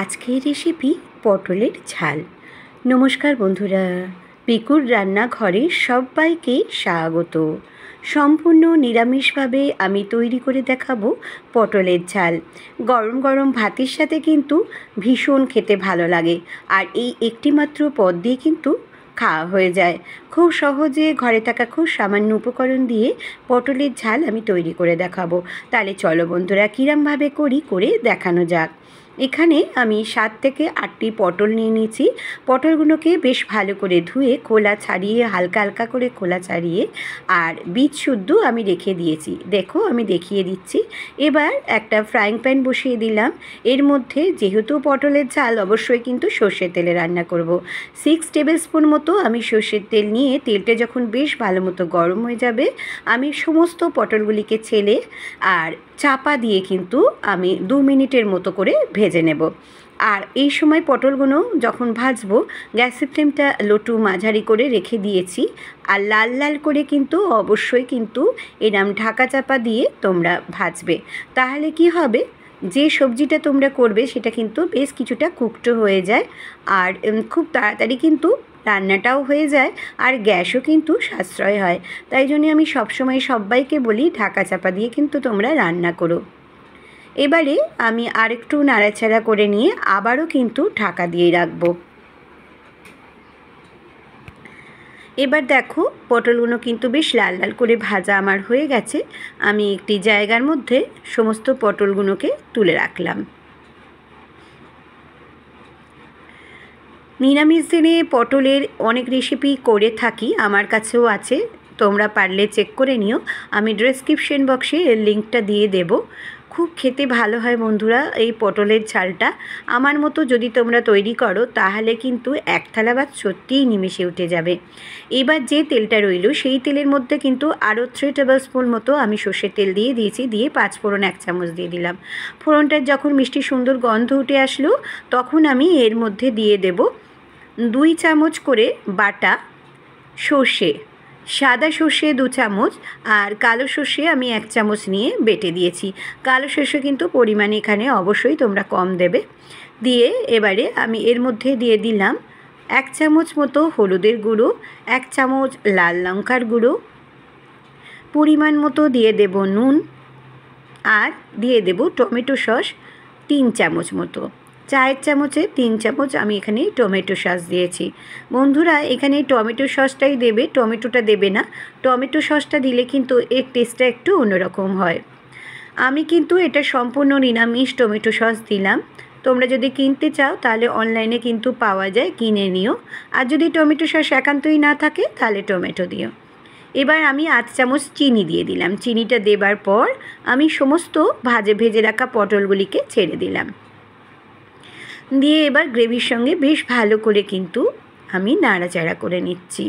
আজকের রেসিপি পটলের ঝাল। নমস্কার বন্ধুরা, পিকুর রান্নাঘরে সবাইকে স্বাগত। সম্পূর্ণ নিরামিষভাবে আমি তৈরি করে দেখাবো পটলের ঝাল। গরম গরম ভাতের সাথে কিন্তু ভীষণ খেতে ভালো লাগে, আর এই একটি মাত্র পদ দিয়ে কিন্তু খাওয়া হয়ে যায়। খুব সহজে ঘরে থাকা খুব সামান্য উপকরণ দিয়ে পটলের ঝাল আমি তৈরি করে দেখাবো। তাহলে চলো বন্ধুরা, কীরমভাবে করে দেখানো যাক। এখানে আমি 7 থেকে 8টি পটল নিয়ে নিয়েছি। পটলগুলোকে বেশ ভালো করে ধুয়ে খোলা ছাড়িয়ে, হালকা হালকা করে খোলা ছাড়িয়ে আর বীজ শুদ্ধ আমি রেখে দিয়েছি। দেখো, আমি দেখিয়ে দিচ্ছি। এবার একটা ফ্রাইং প্যান বসিয়ে দিলাম। এর মধ্যে যেহেতু পটলের ঝাল, অবশ্যই কিন্তু সর্ষের তেলে রান্না করব। 6 টেবিল স্পুন মতো আমি সর্ষের তেল নিয়ে, তেলটা যখন বেশ ভালো মতো গরম হয়ে যাবে, আমি সমস্ত পটলগুলিকে ছেলে আর চাপা দিয়ে কিন্তু আমি 2 মিনিটের মতো করে ভেজে নেব। আর এই সময় পটলগুলো যখন ভাজবো, গ্যাসের ফ্লেমটা লো টু মাঝারি করে রেখে দিয়েছি। আর লাল লাল করে কিন্তু অবশ্যই কিন্তু এরম ঢাকা চাপা দিয়ে তোমরা ভাজবে। তাহলে কি হবে, যে সবজিটা তোমরা করবে সেটা কিন্তু বেশ কিছুটা কুকড হয়ে যায়, আর খুব তাড়াতাড়ি কিন্তু রান্নাটাও হয়ে যায়, আর গ্যাসও কিন্তু সাশ্রয় হয়। তাই জন্য আমি সবসময় সবাইকে বলি, ঢাকা চাপা দিয়ে কিন্তু তোমরা রান্না করো। এবারে আমি আরেকটু নাড়াচাড়া করে নিয়ে আবারও কিন্তু ঢাকা দিয়ে রাখবো। এবার দেখো, পটলগুলো কিন্তু বেশ লাল লাল করে ভাজা আমার হয়ে গেছে। আমি একটি জায়গার মধ্যে সমস্ত পটলগুলোকে তুলে রাখলাম। নিরামিষ দিনে পটলের অনেক রেসিপি করে থাকি, আমার কাছেও আছে, তোমরা পারলে চেক করে নিও। আমি ডেসক্রিপশন বক্সে এর লিঙ্কটা দিয়ে দেব। খুব খেতে ভালো হয় বন্ধুরা এই পটলের ঝালটা। আমার মতো যদি তোমরা তৈরি করো, তাহলে কিন্তু এক থালা ভাত সত্যিই নিমিষে উঠে যাবে। এবার যে তেলটা রইল, সেই তেলের মধ্যে কিন্তু আরও 3 টেবিল স্পুন মতো আমি সর্ষের তেল দিয়ে দিয়েছি। দিয়ে 5 ফোড়ন 1 চামচ দিয়ে দিলাম। ফোড়নটার যখন মিষ্টি সুন্দর গন্ধ উঠে আসলো, তখন আমি এর মধ্যে দিয়ে দেব 2 চামচ করে বাটা সর্ষে। সাদা সর্ষে 2 চামচ আর কালো সর্ষে আমি 1 চামচ নিয়ে বেটে দিয়েছি। কালো সর্ষে কিন্তু পরিমাণ এখানে অবশ্যই তোমরা কম দেবে। দিয়ে এবারে আমি এর মধ্যে দিয়ে দিলাম 1 চামচ মতো হলুদের গুঁড়ো, 1 চামচ লাল লঙ্কার গুঁড়ো, পরিমাণ মতো দিয়ে দেব নুন, আর দিয়ে দেব টমেটো সস 3 চামচ মতো। চায়ের চামচে 3 চামচ আমি এখানে টমেটো সস দিয়েছি। বন্ধুরা, এখানে টমেটো সসটাই দেবে, টমেটোটা দেবে না। টমেটো সসটা দিলে কিন্তু এর টেস্টটা একটু অন্যরকম হয়। আমি কিন্তু এটা সম্পূর্ণ নিরামিষ টমেটো সস দিলাম। তোমরা যদি কিনতে চাও তাহলে অনলাইনে কিন্তু পাওয়া যায়, কিনে নিও। আর যদি টমেটো সস একান্তই না থাকে, তাহলে টমেটো দিও। এবার আমি 8 চামচ চিনি দিয়ে দিলাম। চিনিটা দেবার পর আমি সমস্ত ভেজে রাখা পটলগুলিকে ছেড়ে দিলাম। দিয়ে এবার গ্রেভির সঙ্গে বেশ ভালো করে কিন্তু আমি নাড়াচাড়া করে নিচ্ছি।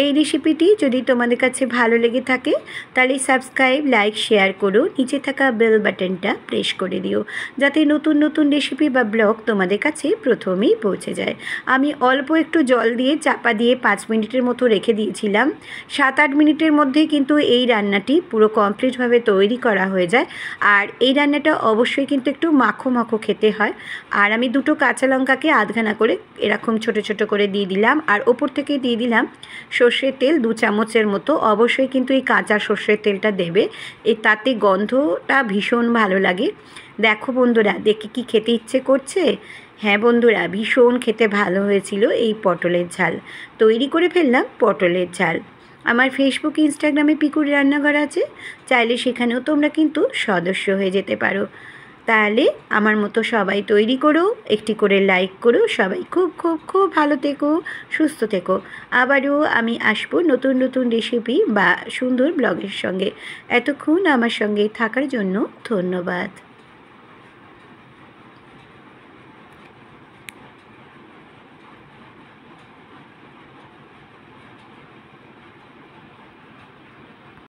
এই রেসিপিটি যদি তোমাদের কাছে ভালো লেগে থাকে, তাহলে সাবস্ক্রাইব, লাইক, শেয়ার করো। নিচে থাকা বেল বাটনটা প্রেস করে দিও, যাতে নতুন নতুন রেসিপি বা ব্লগ তোমাদের কাছে প্রথমেই পৌঁছে যায়। আমি অল্প একটু জল দিয়ে চাপা দিয়ে 5 মিনিটের মতো রেখে দিয়েছিলাম। 7-8 মিনিটের মধ্যেই কিন্তু এই রান্নাটি পুরো কমপ্লিটভাবে তৈরি করা হয়ে যায়। আর এই রান্নাটা অবশ্যই কিন্তু একটু মাখো মাখো খেতে হয়। আর আমি 2টো কাঁচা লঙ্কাকে আধখানা করে এরকম ছোট ছোট করে দিয়ে দিলাম, আর ওপর থেকে দিয়ে দিলাম সর্ষের তেল 2 চামচের মতো। অবশ্যই কিন্তু এই কাঁচা সর্ষের তেলটা দেবে, তাতে গন্ধটা ভীষণ ভালো লাগে। দেখো বন্ধুরা, দেখে কি খেতে ইচ্ছে করছে? হ্যাঁ বন্ধুরা, ভীষণ খেতে ভালো হয়েছিল এই পটলের ঝাল। তৈরি করে ফেললাম পটলের ঝাল। আমার ফেসবুক, ইনস্টাগ্রামে পিকুর রান্নাঘর আছে, চাইলে সেখানেও তোমরা কিন্তু সদস্য হয়ে যেতে পারো। তাহলে আমার মতো সবাই তৈরি করো, একটি করে লাইক করো। সবাই খুব খুব খুব ভালো থেকো, সুস্থ থেকো। আবারও আমি আসবো নতুন নতুন রেসিপি বা সুন্দর ব্লগের সঙ্গে। এতক্ষণ আমার সঙ্গে থাকার জন্য ধন্যবাদ।